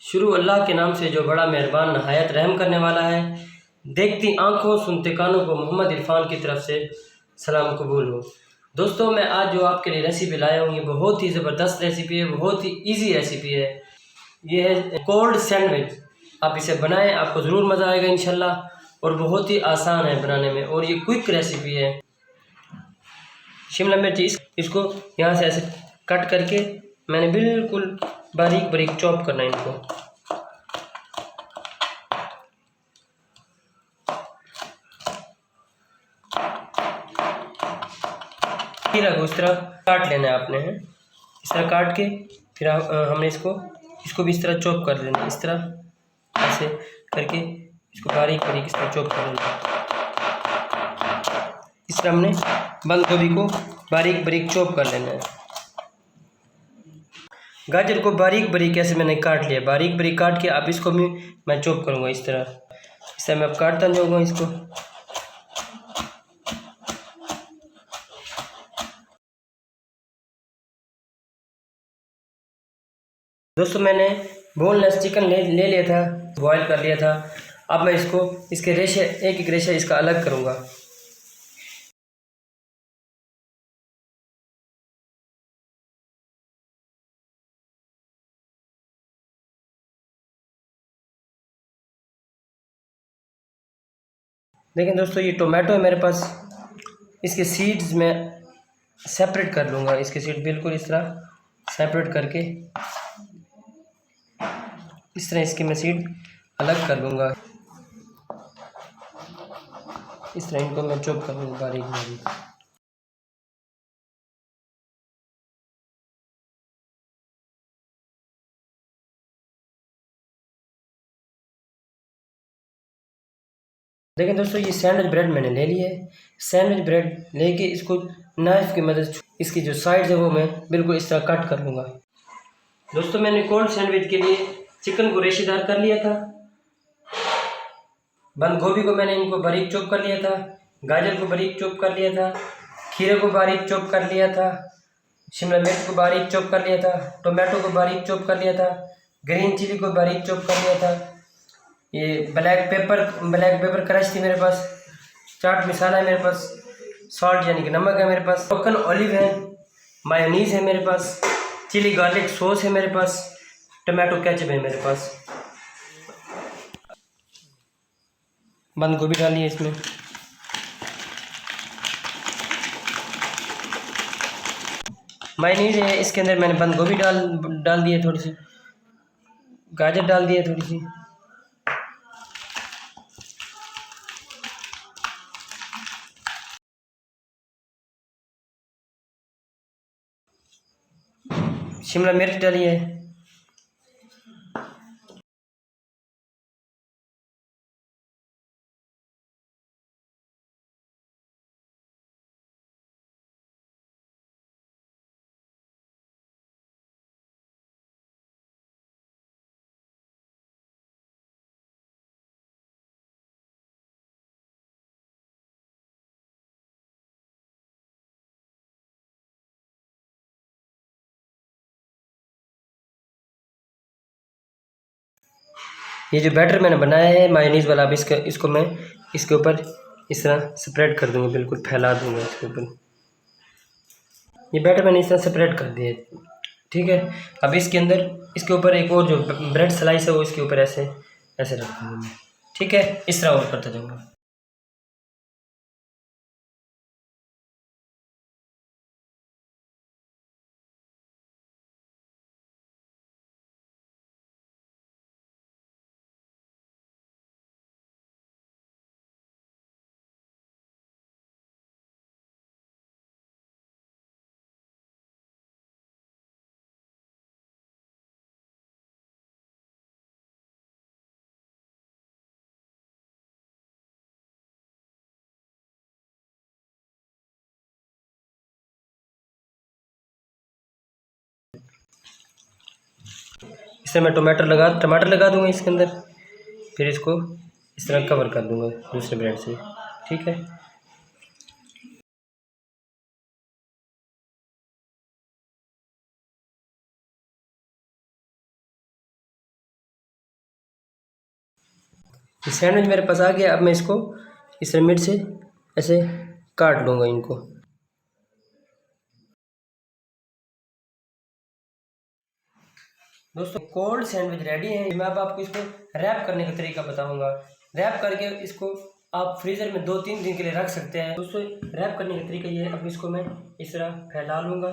शुरू अल्लाह के नाम से जो बड़ा मेहरबान नहायत रहम करने वाला है। देखती आंखों सुनते कानों को मोहम्मद इरफान की तरफ से सलाम कबूल हो। दोस्तों, मैं आज जो आपके लिए रेसिपी लाया हूँ ये बहुत ही ज़बरदस्त रेसिपी है, बहुत ही इजी रेसिपी है। ये है कोल्ड सैंडविच। आप इसे बनाएं, आपको ज़रूर मज़ा आएगा इंशाल्लाह। और बहुत ही आसान है बनाने में और ये क्विक रेसिपी है। शिमला मिर्च इसको यहाँ से ऐसे कट करके मैंने बिल्कुल बारीक बारीक चॉप करना है इनको। खीरा को इस तरह काट लेना है आपने, है इस तरह काट के फिर हमने इसको भी इस तरह चॉप कर लेना है। इस तरह ऐसे करके इसको बारीक बारीक इस तरह चॉप कर लेना है। इस तरह हमने बंद गोभी को बारीक बारीक चॉप कर लेना है। गाजर को बारीक बारीक ऐसे मैंने काट लिया, बारीक बारीक काट के अब इसको भी मैं चॉप करूँगा इस तरह मैं अब काटता जाऊँगा इसको। दोस्तों, मैंने बोनलेस चिकन ले लिया था, बॉयल कर लिया था। अब मैं इसके रेशे एक एक रेशा इसका अलग करूँगा। देखें दोस्तों, ये टोमेटो है मेरे पास, इसके सीड्स मैं सेपरेट कर लूँगा। इसके सीड बिल्कुल इस तरह सेपरेट करके इस तरह इसके मैं सीड अलग कर लूँगा। इस तरह इनको मैं चॉप कर लूँगा बारीक बारीक। देखें दोस्तों, ये सैंडविच ब्रेड मैंने ले लिया है। सैंडविच ब्रेड लेके इसको नाइफ की मदद से इसकी जो साइड्स है वो मैं बिल्कुल इस तरह कट कर लूँगा। दोस्तों, मैंने कोल्ड सैंडविच के लिए चिकन को रेशेदार कर लिया था। बंद गोभी को मैंने इनको बारीक चॉप कर लिया था। गाजर को बारीक चॉप कर लिया था। खीरे को बारीक चॉप कर लिया था। शिमला मिर्च को बारीक चॉप कर लिया था। टोमेटो को बारीक चॉप कर लिया था। ग्रीन चिली को बारीक चॉप कर लिया था। ये ब्लैक पेपर क्रश थी मेरे पास। चाट मसाला है मेरे पास। सॉल्ट यानी कि नमक है मेरे पास। टोकन ऑलिव है। मायोनीज़ है मेरे पास। चिली गार्लिक सॉस है मेरे पास। टमाटो केचप है मेरे पास। बंद गोभी डाली है इसमें। मायोनीज़ है, इसके अंदर मैंने बंद गोभी डाल दी है, थोड़ी सी गाजर डाल दी है, थोड़ी सी शिमला मिर्च डाली है। ये जो बैटर मैंने बनाया है मायोनीज़ वाला, अब इसको मैं इसके ऊपर इस तरह स्प्रेड कर दूंगा, बिल्कुल फैला दूंगा इसके ऊपर। ये बैटर मैंने इस तरह स्प्रेड कर दिया है, ठीक है। अब इसके अंदर इसके ऊपर एक और जो ब्रेड स्लाइस है वो इसके ऊपर ऐसे ऐसे रख दूँगा मैं, ठीक है। इस तरह और करता जाऊँगा। इस तरह मैं टमाटर लगा दूंगा इसके अंदर, फिर इसको इस तरह कवर कर दूंगा दूसरे ब्रेड से, ठीक है। ये सैंडविच मेरे पास आ गया। अब मैं इसको इस रेमेड से ऐसे काट लूँगा इनको। दोस्तों कोल्ड सैंडविच रेडी है। मैं अब आपको इसको रैप करने का तरीका बताऊंगा। रैप करके इसको आप फ्रीज़र में 2-3 दिन के लिए रख सकते हैं। दोस्तों रैप करने का तरीका ये है, अब इसको मैं इस तरह फैला लूँगा